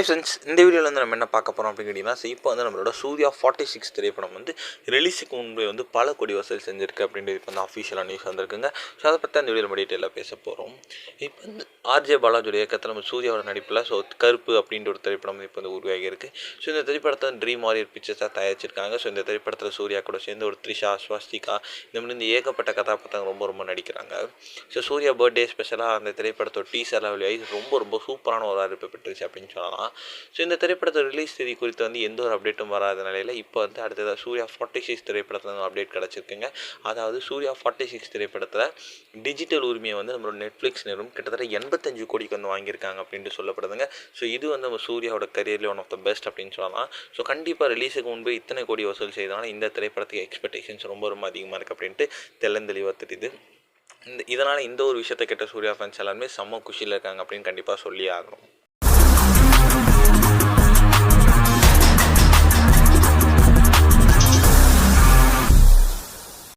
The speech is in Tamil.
ஃப்ரெண்ட்ஸ், இந்த வீடியோவில் வந்து நம்ம என்ன பார்க்க போகிறோம் அப்படின்னு கேட்டிங்கன்னா, இப்போ வந்து நம்மளோட சூர்யா 46 திரைப்படம் வந்து ரிலீஸுக்கு முன்பே வந்து பல கோடி வசூல் செஞ்சுருக்கு அப்படின்றது இப்போ வந்து அஃபிஷியலாக நியூஸ் வந்திருக்குங்க. ஸோ அதை பற்றி அந்த வீடியோவில் நம்ம டீட்டெயிலாக பேச போகிறோம். இப்போ வந்து ஆர்ஜே பாலாஜியோட இயக்கத்தில் நம்ம சூர்யாவோட நடிப்பில் கருப்பு அப்படின்ற ஒரு திரைப்படம் இப்போ வந்து உருவாகியிருக்கு. ஸோ இந்த திரைப்படத்தை ட்ரீம் வாரியர் பிக்சர்ஸாக தயாரிச்சிருக்காங்க. ஸோ இந்த திரைப்படத்தில் சூர்யா கூட சேர்ந்து ஒரு த்ரிஷா, ஸ்வஸ்திகா இந்த மாதிரி இந்த ஏகப்பட்ட கதாபாத்திரங்கள் ரொம்ப நடிக்கிறாங்க. ஸோ சூர்யா பர்த்டே ஸ்பெஷலாக அந்த திரைப்படத்தோட டீசர்லாம் வெளியாகி ரொம்ப சூப்பரான ஒரு வரவேற்பு பெற்றுச்சு அப்படின்னு சொல்லலாம். ஸோ இந்த திரைப்படத்தை ரிலீஸ் தேதி குறித்து வந்து எந்த ஒரு அப்டேட்டும் வராத நிலையில் இப்போ வந்து அடுத்ததாக சூர்யா 46 திரைப்படத்தில் வந்து அப்டேட் கிடச்சிருக்குங்க. அதாவது சூர்யா 46 திரைப்படத்தில் டிஜிட்டல் உரிமையை வந்து நம்மளோட நெட்ஃப்ளிக்ஸ் நிறுவனம் கிட்டத்தட்ட 85 கோடிக்கு வந்து வாங்கியிருக்காங்க அப்படின்ட்டு சொல்லப்படுதுங்க. ஸோ இது வந்து நம்ம சூர்யாவோட கரியரில் ஒன் ஆஃப் த பெஸ்ட் அப்படின்னு சொல்லலாம். ஸோ கண்டிப்பாக ரிலீஸுக்கு முன்பு இத்தனை கோடி வசூல் செய்தனால இந்த திரைப்படத்துக்கு எக்ஸ்பெக்டேஷன்ஸ் ரொம்ப அதிகமாக இருக்குது அப்படின்ட்டு தெளிவாக தெரியுது. இதனால் இந்த ஒரு விஷயத்தை கேட்ட சூர்யா ஃபேன்ஸ் எல்லாருமே செம்ம குஷியில் இருக்காங்க அப்படின்னு கண்டிப்பாக சொல்லி ஆகணும்.